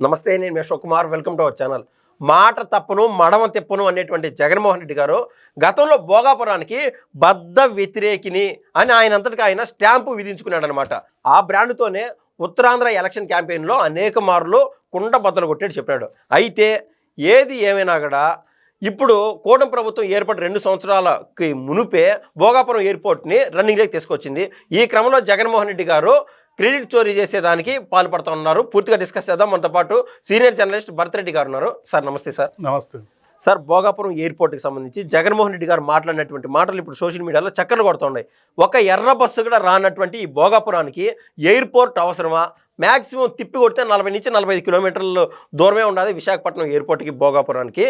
నమస్తే, నేను మీ Ashok Kumar. Welcome to our channel. మాట తప్పును మడమ తిప్పును అనేటువంటి జగన్మోహన్ రెడ్డి గారు గతంలో భోగాపురానికి బద్ద వ్యతిరేకిని అని ఆయనంతటికి ఆయన స్టాంపు విధించుకున్నాడు అనమాట. ఆ బ్రాండ్తోనే ఉత్తరాంధ్ర ఎలక్షన్ క్యాంపెయిన్లో అనేక మార్లు కుండ బద్దలు కొట్టేది చెప్పాడు. అయితే ఏది ఏమైనా కూడా ఇప్పుడు కూటమి ప్రభుత్వం ఏర్పడి 2 సంవత్సరాలకి మునుపే భోగాపురం ఎయిర్పోర్ట్ని రన్నింగ్లోకి తీసుకొచ్చింది. ఈ క్రమంలో జగన్మోహన్ రెడ్డి గారు క్రెడిట్ చోరీ చేసేదానికి పాల్పడుతూ ఉన్నారు. పూర్తిగా డిస్కస్ చేద్దాం. మనతో పాటు సీనియర్ జర్నలిస్ట్ భరత్రెడ్డి గారు ఉన్నారు. సార్ నమస్తే. సార్ నమస్తే. సార్, భోగాపురం ఎయిర్పోర్ట్కి సంబంధించి జగన్మోహన్ రెడ్డి గారు మాట్లాడినటువంటి మాటలు ఇప్పుడు సోషల్ మీడియాలో చక్కర్లు కొడుతున్నాయి. ఒక ఎర్ర బస్సు కూడా రానటువంటి ఈ భోగాపురానికి ఎయిర్పోర్ట్ అవసరమా? మ్యాక్సిమం తిప్పి కొడితే 40 నుంచి 45 కిలోమీటర్లు దూరమే ఉండాలి విశాఖపట్నం ఎయిర్పోర్ట్కి భోగాపురానికి.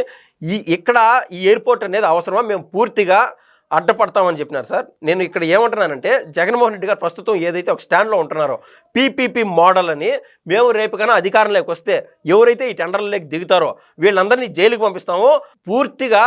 ఇక్కడ ఈ ఎయిర్పోర్ట్ అనేది అవసరమా? మేము పూర్తిగా అడ్డపడతామని చెప్పినారు. సార్, నేను ఇక్కడ ఏమంటున్నానంటే జగన్మోహన్ రెడ్డి గారు ప్రస్తుతం ఏదైతే ఒక స్టాండ్లో ఉంటున్నారో పీపీపీ మోడల్ అని, మేము రేపు కన్నా అధికారంలోకి వస్తే ఎవరైతే ఈ టెండర్లలోకి దిగుతారో వీళ్ళందరినీ జైలుకి పంపిస్తామో, పూర్తిగా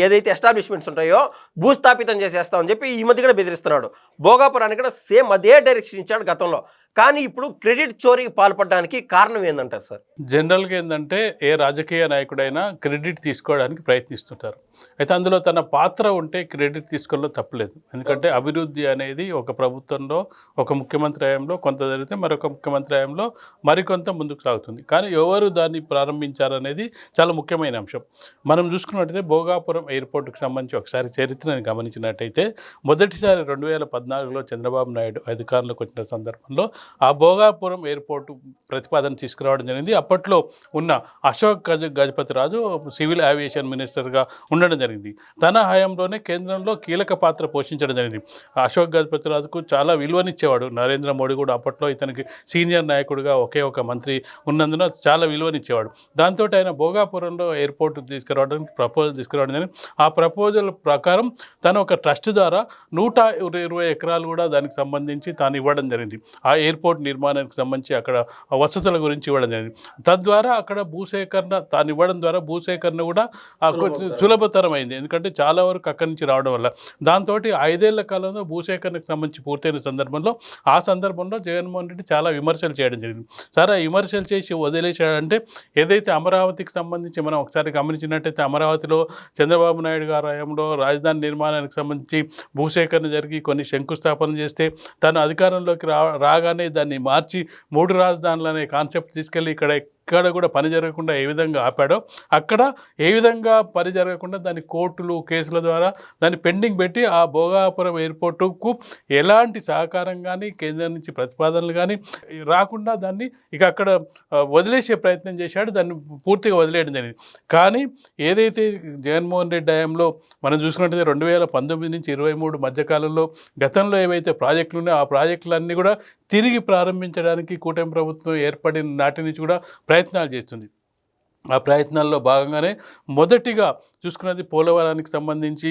ఏదైతే ఎస్టాబ్లిష్మెంట్స్ ఉంటాయో భూస్థాపితం చేసేస్తామని చెప్పి ఈ మధ్య కూడా బెదిరిస్తున్నాడు. భోగాపురానికి కూడా సేమ్ అదే డైరెక్షన్ ఇచ్చాడు గతంలో. కానీ ఇప్పుడు క్రెడిట్ చోరీకి పాల్పడడానికి కారణం ఏందంటారు సార్? జనరల్గా ఏంటంటే ఏ రాజకీయ నాయకుడైనా క్రెడిట్ తీసుకోవడానికి ప్రయత్నిస్తుంటారు. అయితే అందులో తన పాత్ర ఉంటే క్రెడిట్ తీసుకోవడంలో తప్పలేదు. ఎందుకంటే అభివృద్ధి అనేది ఒక ప్రభుత్వంలో ఒక ముఖ్యమంత్రి హయాంలో కొంత జరిగితే మరొక ముఖ్యమంత్రి హయాంలో మరికొంత ముందుకు సాగుతుంది. కానీ ఎవరు దాన్ని ప్రారంభించారనేది చాలా ముఖ్యమైన అంశం. మనం చూసుకున్నట్టయితే భోగాపురం ఎయిర్పోర్ట్కి సంబంధించి ఒకసారి చరిత్రను గమనించినట్టయితే మొదటిసారి 2014లో చంద్రబాబు నాయుడు అధికారంలోకి వచ్చిన సందర్భంలో ఆ భోగాపురం ఎయిర్పోర్టు ప్రతిపాదన తీసుకురావడం జరిగింది. అప్పట్లో ఉన్న అశోక్ గజపతి రాజు సివిల్ ఏవియేషన్ మినిస్టర్గా ఉండడం జరిగింది. తన హయాంలోనే కేంద్రంలో కీలక పాత్ర పోషించడం జరిగింది. అశోక్ గజపతి రాజుకు చాలా విలువనిచ్చేవాడు. నరేంద్ర మోడీ కూడా అప్పట్లో ఇతనికి సీనియర్ నాయకుడిగా ఒకే ఒక మంత్రి ఉన్నందున చాలా విలువనిచ్చేవాడు. దాంతో ఆయన భోగాపురంలో ఎయిర్పోర్ట్ తీసుకురావడానికి ప్రపోజల్ తీసుకురావడం జరిగింది. ఆ ప్రపోజల్ ప్రకారం తను ఒక ట్రస్ట్ ద్వారా 120 ఎకరాలు కూడా దానికి సంబంధించి తాను ఇవ్వడం జరిగింది. ఆ ఎయిర్పోర్ట్ నిర్మాణానికి సంబంధించి అక్కడ వసతుల గురించి ఇవ్వడం జరిగింది. తద్వారా అక్కడ భూసేకరణ తాను ఇవ్వడం ద్వారా భూసేకరణ కూడా సులభతరం అయింది. ఎందుకంటే చాలా వరకు అక్కడి నుంచి రావడం వల్ల దాంతో 5 ఏళ్ల కాలంలో భూసేకరణకు సంబంధించి పూర్తయిన సందర్భంలో జగన్మోహన్ రెడ్డి చాలా విమర్శలు చేయడం జరిగింది. సరే, విమర్శలు చేసి వదిలేసాడంటే ఏదైతే అమరావతికి సంబంధించి మనం ఒకసారి గమనించినట్టయితే అమరావతిలో చంద్రబాబు నాయుడు గారి హయాంలో రాజధాని నిర్మాణానికి సంబంధించి భూసేకరణ జరిగి కొన్ని శంకుస్థాపన చేస్తే తను అధికారంలోకి రాగానే దాన్ని మార్చి 3 రాజధానులు అనే కాన్సెప్ట్ తీసుకెళ్ళి ఇక్కడ కూడా పని జరగకుండా ఏ విధంగా ఆపాడో అక్కడ ఏ విధంగా పని జరగకుండా దాన్ని కోర్టులు కేసుల ద్వారా దాన్ని పెండింగ్ పెట్టి ఆ భోగాపురం ఎయిర్పోర్టుకు ఎలాంటి సహకారం కానీ కేంద్రం నుంచి ప్రతిపాదనలు కానీ రాకుండా దాన్ని ఇక అక్కడ వదిలేసే ప్రయత్నం చేశాడు. దాన్ని పూర్తిగా వదిలేయడం జరిగింది. కానీ ఏదైతే జగన్మోహన్ రెడ్డి హయాంలో మనం చూసుకున్నట్టయితే 2019 నుంచి 23 మధ్యకాలంలో గతంలో ఏవైతే ప్రాజెక్టులు ఉన్నాయో ఆ ప్రాజెక్టులన్నీ కూడా తిరిగి ప్రారంభించడానికి కూటమి ప్రభుత్వం ఏర్పడిన నాటి నుంచి కూడా ప్రయత్నాలు చేస్తుంది. ఆ ప్రయత్నాల్లో భాగంగానే మొదటిగా చూసుకున్నది పోలవరానికి సంబంధించి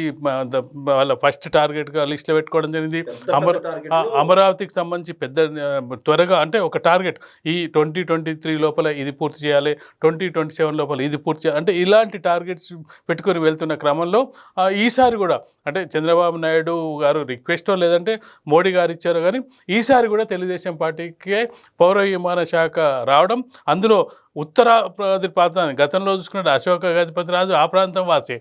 వాళ్ళ ఫస్ట్ టార్గెట్గా లిస్టులో పెట్టుకోవడం జరిగింది. అమరావతికి సంబంధించి త్వరగా అంటే ఒక టార్గెట్ ఈ 2023 లోపల ఇది పూర్తి చేయాలి, 2027 లోపల ఇది పూర్తి చేయాలి అంటే ఇలాంటి టార్గెట్స్ పెట్టుకొని వెళ్తున్న క్రమంలో ఈసారి కూడా అంటే చంద్రబాబు నాయుడు గారు రిక్వెస్టో లేదంటే మోడీ గారు ఇచ్చారో కానీ ఈసారి కూడా తెలుగుదేశం పార్టీకే పౌర విమాన శాఖ రావడం, అందులో ఉత్తరాది ప్రాంతాన్ని గతంలో చూసుకున్నట్టు అశోక గజపతి రాజు ఆ ప్రాంతం వాసి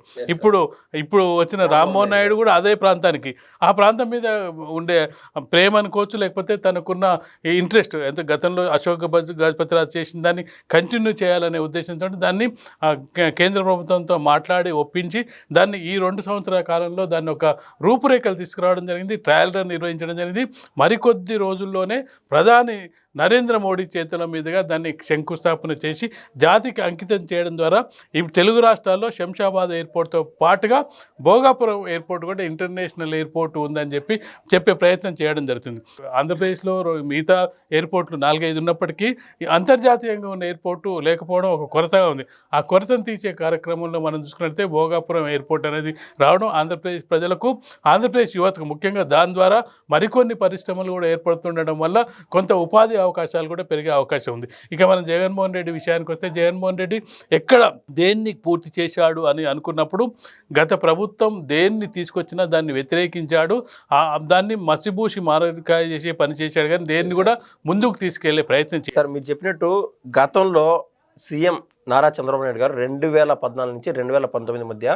ఇప్పుడు వచ్చిన రామ్మోహన్ నాయుడు కూడా అదే ప్రాంతానికి ఆ ప్రాంతం మీద ఉండే ప్రేమ అనుకోవచ్చు, లేకపోతే తనకున్న ఇంట్రెస్ట్ ఎంత గతంలో అశోక గజపతి రాజు చేసిన దాన్ని కంటిన్యూ చేయాలనే ఉద్దేశంతో దాన్ని కేంద్ర ప్రభుత్వంతో మాట్లాడి ఒప్పించి దాన్ని ఈ 2 సంవత్సరాల కాలంలో దాన్ని ఒక రూపురేఖలు తీసుకురావడం జరిగింది. ట్రయల్ రన్ నిర్వహించడం జరిగింది. మరికొద్ది రోజుల్లోనే ప్రధాని నరేంద్ర మోడీ చేతుల మీదుగా దాన్ని శంకుస్థాపన చేసి జాతికి అంకితం చేయడం ద్వారా ఈ తెలుగు రాష్ట్రాల్లో శంషాబాద్ ఎయిర్పోర్ట్తో పాటుగా భోగాపురం ఎయిర్పోర్ట్ కూడా ఇంటర్నేషనల్ ఎయిర్పోర్ట్ ఉందని చెప్పే ప్రయత్నం చేయడం జరుగుతుంది. ఆంధ్రప్రదేశ్లో మిగతా ఎయిర్పోర్ట్లు 4-5 ఉన్నప్పటికీ అంతర్జాతీయంగా ఉన్న ఎయిర్పోర్టు లేకపోవడం ఒక కొరతగా ఉంది. ఆ కొరతను తీర్చే కార్యక్రమంలో మనం చూసుకున్నట్లయితే భోగాపురం ఎయిర్పోర్ట్ అనేది రావడం ఆంధ్రప్రదేశ్ ప్రజలకు, ఆంధ్రప్రదేశ్ యువతకు ముఖ్యంగా దాని ద్వారా మరికొన్ని పరిశ్రమలు కూడా ఏర్పడుతుండడం వల్ల కొంత ఉపాధి అవకాశాలు కూడా పెరిగే అవకాశం ఉంది. ఇక మనం జగన్మోహన్ రెడ్డి విషయానికి వస్తే జగన్మోహన్ రెడ్డి ఎక్కడ దేన్ని పూర్తి చేశాడు అని అనుకున్నప్పుడు గత ప్రభుత్వం దేన్ని తీసుకొచ్చినా దాన్ని వ్యతిరేకించాడు, దాన్ని మసిబూసి మారకాయ చేసే పని చేశాడు. కానీ దేన్ని కూడా ముందుకు తీసుకెళ్లే ప్రయత్నం చేశారు. సార్, మీరు చెప్పినట్టు గతంలో సీఎం నారా చంద్రబాబు నాయుడు గారు 2014 నుంచి 2019 మధ్య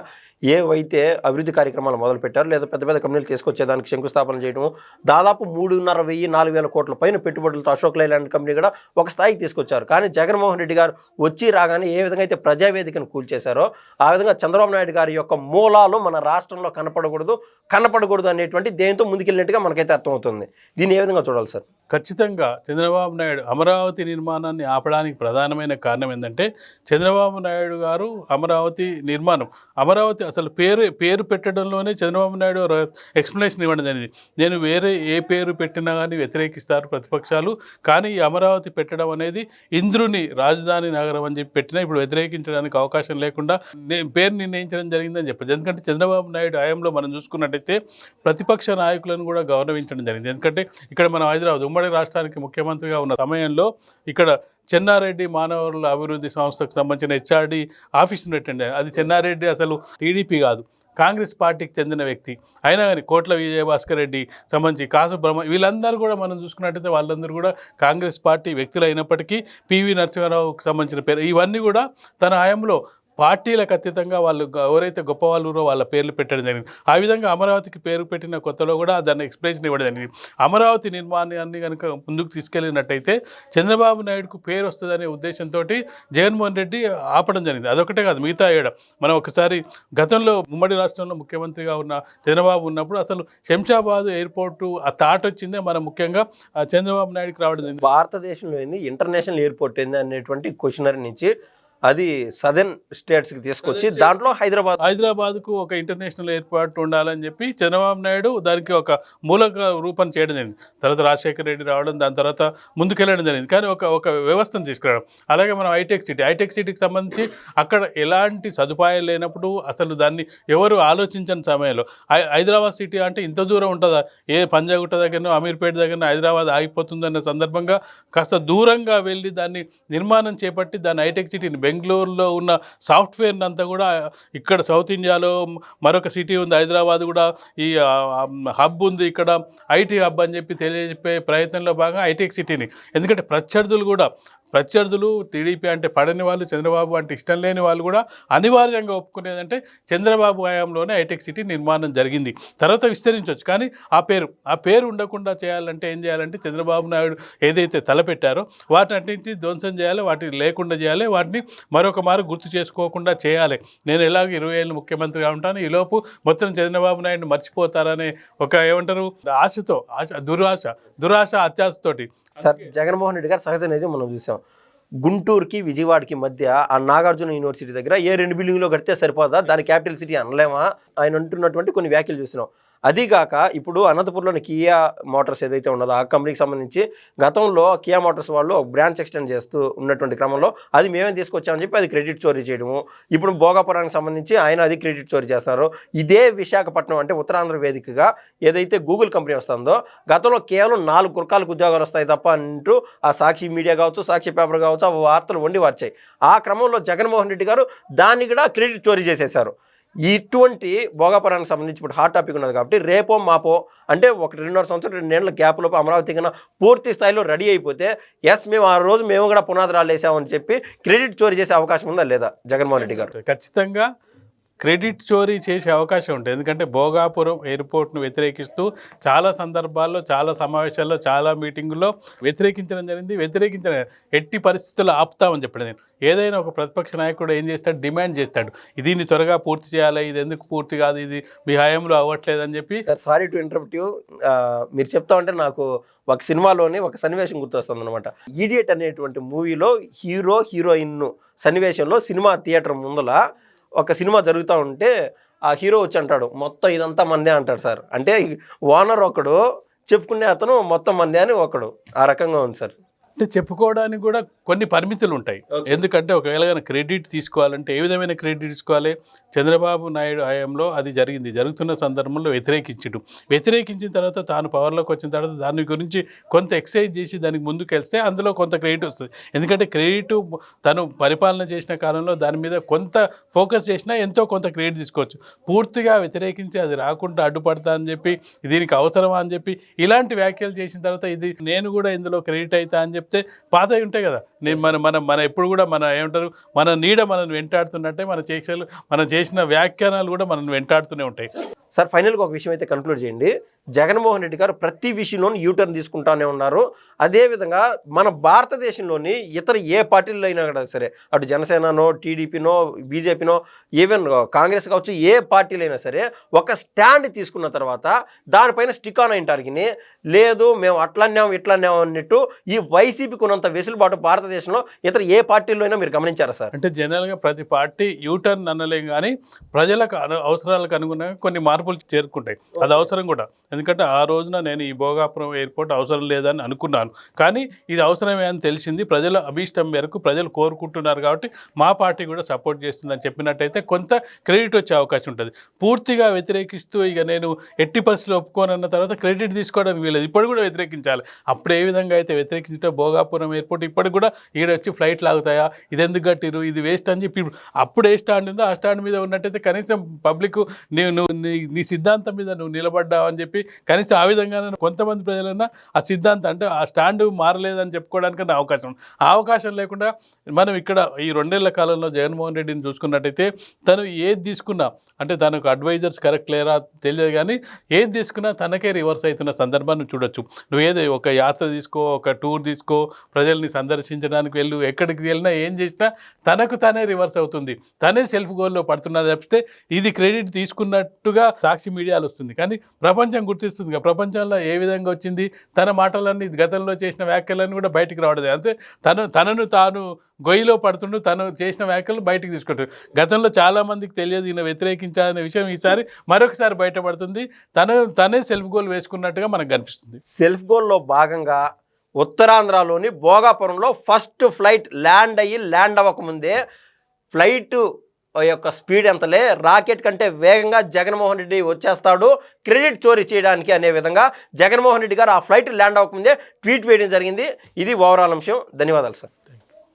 ఏవైతే అభివృద్ధి కార్యక్రమాలు మొదలుపెట్టారో లేదా పెద్ద పెద్ద కంపెనీలు తీసుకొచ్చేదానికి శంకుస్థాపన చేయడం, దాదాపు 3,500-4,000 కోట్ల పైన పెట్టుబడులతో అశోక్ లైలాండ్ కంపెనీ కూడా ఒక స్థాయికి తీసుకొచ్చారు. కానీ జగన్మోహన్ రెడ్డి గారు వచ్చి రాగానే ఏ విధంగా అయితే ప్రజావేదికను కూల్చేశారో ఆ విధంగా చంద్రబాబు నాయుడు గారి యొక్క మూలాలు మన రాష్ట్రంలో కనపడకూడదు అనేటువంటి దేంతో ముందుకెళ్ళినట్టుగా మనకైతే అర్థమవుతుంది. దీన్ని ఏ విధంగా చూడాలి సార్? ఖచ్చితంగా చంద్రబాబు నాయుడు అమరావతి నిర్మాణాన్ని ఆపడానికి ప్రధానమైన కారణం ఏంటంటే చంద్రబాబు నాయుడు గారు అమరావతి నిర్మాణం, అమరావతి అసలు పేరు పెట్టడంలోనే చంద్రబాబు నాయుడు ఎక్స్ప్లెనేషన్ ఇవ్వడం జరిగింది. నేను వేరే ఏ పేరు పెట్టినా కానీ వ్యతిరేకిస్తారు ప్రతిపక్షాలు, కానీ ఈ అమరావతి పెట్టడం అనేది ఇంద్రుని రాజధాని నగరం అని చెప్పి పెట్టినా ఇప్పుడు వ్యతిరేకించడానికి అవకాశం లేకుండా పేరు నిర్ణయించడం జరిగిందని చెప్పారు. ఎందుకంటే చంద్రబాబు నాయుడు హయాంలో మనం చూసుకున్నట్టయితే ప్రతిపక్ష నాయకులను కూడా గౌరవించడం జరిగింది. ఎందుకంటే ఇక్కడ మనం హైదరాబాద్ ఉమ్మడి రాష్ట్రానికి ముఖ్యమంత్రిగా ఉన్న సమయంలో ఇక్కడ చెన్నారెడ్డి మానవ వనరుల అభివృద్ధి సంస్థకు సంబంధించిన హెచ్ఆర్డి ఆఫీస్ను పెట్టండి. అది చెన్నారెడ్డి అసలు టీడీపీ కాదు, కాంగ్రెస్ పార్టీకి చెందిన వ్యక్తి. అయినా కానీ కోట్ల విజయభాస్కర్ రెడ్డి సంబంధించి కాసు బ్రహ్మ వీళ్ళందరూ కూడా మనం చూసుకున్నట్టయితే వాళ్ళందరూ కూడా కాంగ్రెస్ పార్టీ వ్యక్తులు అయినప్పటికీ పివి నరసింహారావుకు సంబంధించిన పేరు ఇవన్నీ కూడా తన హయాంలో పార్టీలకు అతీతంగా వాళ్ళు ఎవరైతే గొప్ప వాళ్ళు వాళ్ళ పేర్లు పెట్టడం జరిగింది. ఆ విధంగా అమరావతికి పేరు పెట్టిన కొత్తలో కూడా దాన్ని ఎక్స్ప్రెషన్ ఇవ్వడం జరిగింది. అమరావతి నిర్మాణాన్ని కనుక ముందుకు తీసుకెళ్ళినట్టయితే చంద్రబాబు నాయుడుకు పేరు వస్తుందనే ఉద్దేశంతో జగన్మోహన్ రెడ్డి ఆపడం జరిగింది. అదొకటే కాదు, మిగతా ఏడం మనం ఒకసారి గతంలో ఉమ్మడి రాష్ట్రంలో ముఖ్యమంత్రిగా ఉన్న చంద్రబాబు ఉన్నప్పుడు అసలు శంషాబాద్ ఎయిర్పోర్టు ఆ థాట్ వచ్చిందే మనం ముఖ్యంగా చంద్రబాబు నాయుడుకి రావడం జరిగింది. భారతదేశంలో ఏంది ఇంటర్నేషనల్ ఎయిర్పోర్ట్ ఏంది అనేటువంటి క్వశ్చనరీ నుంచి అది సదర్న్ స్టేట్స్కి తీసుకొచ్చి దాంట్లో హైదరాబాద్కు ఒక ఇంటర్నేషనల్ ఎయిర్పోర్ట్ ఉండాలని చెప్పి చంద్రబాబు నాయుడు దానికి ఒక మూలక రూపం చేయడం జరిగింది. తర్వాత రాజశేఖర రెడ్డి రావడం, దాని తర్వాత ముందుకెళ్ళడం జరిగింది. కానీ ఒక వ్యవస్థను తీసుకురావడం. అలాగే మనం హైటెక్ సిటీకి సంబంధించి అక్కడ ఎలాంటి సదుపాయాలు లేనప్పుడు అసలు దాన్ని ఎవరు ఆలోచించని సమయంలో హైదరాబాద్ సిటీ అంటే ఇంత దూరం ఉంటుందా, ఏ పంజాగుట్ట దగ్గరనో అమీర్పేట దగ్గరనో హైదరాబాద్ ఆగిపోతుందన్న సందర్భంగా కాస్త దూరంగా వెళ్ళి దాన్ని నిర్మాణం చేపట్టి దాన్ని హైటెక్ సిటీని బెంగళూరులో ఉన్న సాఫ్ట్వేర్ని అంతా కూడా ఇక్కడ సౌత్ ఇండియాలో మరొక సిటీ ఉంది, హైదరాబాద్ కూడా ఈ హబ్ ఉంది, ఇక్కడ ఐటీ హబ్ అని చెప్పి తెలియజెప్పే ప్రయత్నంలో భాగంగా హైటెక్ సిటీని. ఎందుకంటే ప్రత్యర్థులు టీడీపీ అంటే పడని వాళ్ళు, చంద్రబాబు అంటే ఇష్టం లేని వాళ్ళు కూడా అనివార్యంగా ఒప్పుకునేదంటే చంద్రబాబు హయాంలోనే హైటెక్ సిటీ నిర్మాణం జరిగింది. తర్వాత విస్తరించవచ్చు, కానీ ఆ పేరు ఉండకుండా చేయాలంటే ఏం చేయాలంటే చంద్రబాబు నాయుడు ఏదైతే తలపెట్టారో వాటిని అన్నింటినీ ధ్వంసం చేయాలి, వాటిని లేకుండా చేయాలి, వాటిని మరొక మారు గుర్తు చేసుకోకుండా చేయాలి. నేను ఎలాగ 20 ఏళ్ళు ముఖ్యమంత్రిగా ఉంటాను, ఈలోపు మొత్తం చంద్రబాబు నాయుడు మర్చిపోతారనే ఒక ఏమంటారు దురాశ అత్యాశతోటి సార్ జగన్మోహన్ రెడ్డి గారు సహజ నిజం మనం చూసాం. గుంటూరుకి విజయవాడకి మధ్య ఆ నాగార్జున యూనివర్సిటీ దగ్గర ఏ 2 బిల్డింగ్లో కడితే సరిపోదా, దాని క్యాపిటల్ సిటీ అనలేమా ఆయన అంటున్నటువంటి కొన్ని వ్యాఖ్యలు చూసినాం. అదీగాక ఇప్పుడు అనంతపురంలోని కియా మోటార్స్ ఏదైతే ఉన్నదో ఆ కంపెనీకి సంబంధించి గతంలో కియా మోటార్స్ వాళ్ళు ఒక బ్రాంచ్ ఎక్స్టెండ్ చేస్తూ ఉన్నటువంటి క్రమంలో అది మేమేం తీసుకొచ్చామని చెప్పి అది క్రెడిట్ చోరీ చేయడము, ఇప్పుడు భోగాపురానికి సంబంధించి ఆయన అది క్రెడిట్ చోరీ చేస్తున్నారు. ఇదే విశాఖపట్నం అంటే ఉత్తరాంధ్ర వేదికగా ఏదైతే గూగుల్ కంపెనీ వస్తుందో గతంలో కేవలం 4 గుర్కాలకు ఉద్యోగాలు వస్తాయి తప్ప అంటూ ఆ సాక్షి మీడియా కావచ్చు, సాక్షి పేపర్ కావచ్చు, ఆ వార్తలు వండి వచ్చాయి. ఆ క్రమంలో జగన్మోహన్ రెడ్డి గారు దాన్ని కూడా క్రెడిట్ చోరీ చేసేశారు. ఇటువంటి భోగాపురానికి సంబంధించి ఇప్పుడు హాట్ టాపిక్ ఉన్నది కాబట్టి రేపో మాపో అంటే 1-2.5 సంవత్సరం 2 ఏళ్ల గ్యాప్లోపు అమరావతి కన్నా పూర్తి స్థాయిలో రెడీ అయిపోతే మేము ఆ రోజు మేము కూడా పునాదురాలు వేసామని చెప్పి క్రెడిట్ చోరీ చేసే అవకాశం ఉందా లేదా జగన్మోహన్ రెడ్డి గారు? ఖచ్చితంగా క్రెడిట్ చోరీ చేసే అవకాశం ఉంటుంది. ఎందుకంటే భోగాపురం ఎయిర్పోర్ట్ను వ్యతిరేకిస్తూ చాలా సందర్భాల్లో, చాలా సమావేశాల్లో, చాలా మీటింగుల్లో వ్యతిరేకించడం జరిగింది. ఎట్టి పరిస్థితుల్లో ఆపుతామని చెప్పడం. ఏదైనా ఒక ప్రతిపక్ష నాయకుడు ఏం చేస్తాడు, డిమాండ్ చేస్తాడు, దీన్ని త్వరగా పూర్తి చేయాలి, ఇది ఎందుకు పూర్తి కాదు, ఇది మీ హయాంలో అవ్వట్లేదని చెప్పి. సారీ టు ఇంటరప్ట్ యూ, మీరు చెప్తా ఉంటే నాకు ఒక సినిమాలోని ఒక సన్నివేశం గుర్తొస్తుంది అనమాట. ఈడియట్ అనేటువంటి మూవీలో హీరోయిన్ సన్నివేశంలో సినిమా థియేటర్ ముందల ఒక సినిమా జరుగుతూ ఉంటే ఆ హీరో వచ్చి అంటాడు మొత్తం ఇదంతా మందే అంటాడు సార్. అంటే ఓనర్ ఒకడు, చెప్పుకునే అతను మొత్తం మందే అని ఒకడు. ఆ రకంగా ఉంది సార్. అంటే చెప్పుకోవడానికి కూడా కొన్ని పరిమితులు ఉంటాయి. ఎందుకంటే ఒకవేళ క్రెడిట్ తీసుకోవాలంటే ఏ విధమైన క్రెడిట్ తీసుకోవాలి? చంద్రబాబు నాయుడు హయాంలో అది జరుగుతున్న సందర్భంలో వ్యతిరేకించిన తర్వాత తాను పవర్లోకి వచ్చిన తర్వాత దాని గురించి కొంత ఎక్సైజ్ చేసి దానికి ముందుకు వెళ్తే అందులో కొంత క్రెడిట్ వస్తుంది. ఎందుకంటే క్రెడిట్ తను పరిపాలన చేసిన కాలంలో దాని మీద కొంత ఫోకస్ చేసినా ఎంతో కొంత క్రెడిట్ తీసుకోవచ్చు. పూర్తిగా వ్యతిరేకించి అది రాకుండా అడ్డుపడతా అని చెప్పి, దీనికి అవసరమా అని చెప్పి ఇలాంటి వ్యాఖ్యలు చేసిన తర్వాత ఇది నేను కూడా ఇందులో క్రెడిట్ అవుతా అని చెప్పి చెప్తే పాతవి ఉంటాయి కదా. నేను మన మన మన ఎప్పుడు కూడా మన ఏమంటారు మన నీడ మనల్ని వెంటాడుతున్నట్టే మనం చేసిన వ్యాఖ్యానాలు కూడా మనల్ని వెంటాడుతూనే ఉంటాయి. సార్ ఫైనల్గా ఒక విషయం అయితే కన్క్లూడ్ చేయండి. జగన్మోహన్ రెడ్డి గారు ప్రతి విషయంలోనూ యూటర్న్ తీసుకుంటానే ఉన్నారు. అదేవిధంగా మన భారతదేశంలోని ఇతర ఏ పార్టీల్లో అయినా కూడా సరే, అటు జనసేననో, టీడీపీనో, బీజేపీనో, ఈవెన్ కాంగ్రెస్ కావచ్చు, ఏ పార్టీలు అయినా సరే ఒక స్టాండ్ తీసుకున్న తర్వాత దానిపైన స్టిక్ ఆన్ అయింటారు. లేదు మేము అట్లన్నాం ఇట్లన్నాం అన్నట్టు ఈ వైసీపీకి ఉన్నంత వెసులుబాటు భారతదేశంలో ఇతర ఏ పార్టీల్లో అయినా మీరు గమనించారా సార్? అంటే జనరల్గా ప్రతి పార్టీ యూటర్న్ అనలేం, కానీ ప్రజలకు అవసరాలకు అనుగుణంగా కొన్ని మార్పులు చేరుకుంటాయి. అది అవసరం కూడా. ఎందుకంటే ఆ రోజున నేను ఈ భోగాపురం ఎయిర్పోర్ట్ అవసరం లేదని అనుకున్నాను, కానీ ఇది అవసరమే అని తెలిసింది. ప్రజల అభీష్టం మేరకు ప్రజలు కోరుకుంటున్నారు కాబట్టి మా పార్టీ కూడా సపోర్ట్ చేస్తుందని చెప్పినట్టయితే కొంత క్రెడిట్ వచ్చే అవకాశం ఉంటుంది. పూర్తిగా వ్యతిరేకిస్తూ ఇక నేను ఎట్టి పరిస్థితులు ఒప్పుకోనన్న తర్వాత క్రెడిట్ తీసుకోవడానికి వీలేదు. ఇప్పుడు కూడా వ్యతిరేకించాలి. అప్పుడు ఏ విధంగా అయితే వ్యతిరేకించే భోగాపురం ఎయిర్పోర్ట్ ఇప్పటికి కూడా ఈడ వచ్చి ఫ్లైట్లు ఆగుతాయా, ఇది ఎందుకు కట్టిరు, ఇది వేస్ట్ అని చెప్పి అప్పుడు ఏ స్టాండ్ ఉందో ఆ స్టాండ్ మీద ఉన్నట్టయితే కనీసం పబ్లిక్ నీ సిద్ధాంతం మీద నువ్వు నిలబడ్డావు అని చెప్పి కనీసం ఆ విధంగా కొంతమంది ప్రజలన్నా ఆ సిద్ధాంతం అంటే ఆ స్టాండ్ మారలేదని చెప్పుకోవడానికన్నా అవకాశం ఉంది. ఆ అవకాశం లేకుండా మనం ఇక్కడ ఈ 2 ఏళ్ల కాలంలో జగన్మోహన్ రెడ్డిని చూసుకున్నట్టయితే తను ఏది తీసుకున్నా, అంటే తనకు అడ్వైజర్స్ కరెక్ట్ లేరా తెలియదు, కానీ ఏది తీసుకున్నా తనకే రివర్స్ అవుతున్న సందర్భాన్ని చూడొచ్చు. నువ్వు ఏదో ఒక యాత్ర తీసుకో, ఒక టూర్ తీసుకో, ప్రజల్ని సందర్శించడానికి వెళ్ళు, ఎక్కడికి వెళ్ళినా ఏం చేసినా తనకు తానే రివర్స్ అవుతుంది. తనే సెల్ఫ్ గోల్లో పడుతున్నారు తప్పితే ఇది క్రెడిట్ తీసుకున్నట్టుగా సాక్షి మీడియాలో వస్తుంది, కానీ ప్రపంచం గుర్తిస్తుంది. ప్రపంచంలో ఏ విధంగా వచ్చింది, తన మాటలన్నీ గతంలో చేసిన వ్యాఖ్యలన్నీ కూడా బయటికి రావడదు. అంటే తనను తాను గొయ్యిలో పడుతుంటూ తను చేసిన వ్యాఖ్యలు బయటికి తీసుకుంటుంది. గతంలో చాలామందికి తెలియదు ఈయన వ్యతిరేకించాలనే విషయం ఈసారి మరొకసారి బయటపడుతుంది. తనే సెల్ఫ్ గోల్ వేసుకున్నట్టుగా మనకు కనిపిస్తుంది. సెల్ఫ్ గోల్లో భాగంగా ఉత్తరాంధ్రలోని భోగాపురంలో ఫస్ట్ ఫ్లైట్ ల్యాండ్ అవ్వకముందే ఫ్లైట్ యొక్క స్పీడ్ ఎంతలే, రాకెట్ కంటే వేగంగా జగన్మోహన్ రెడ్డి వచ్చేస్తాడు క్రెడిట్ చోరీ చేయడానికి అనే విధంగా జగన్మోహన్ రెడ్డి గారు ఆ ఫ్లైట్ ల్యాండ్ అవ్వకముందే ట్వీట్ వేయడం జరిగింది. ఇది ఓవరాల్ అంశం. ధన్యవాదాలు సార్.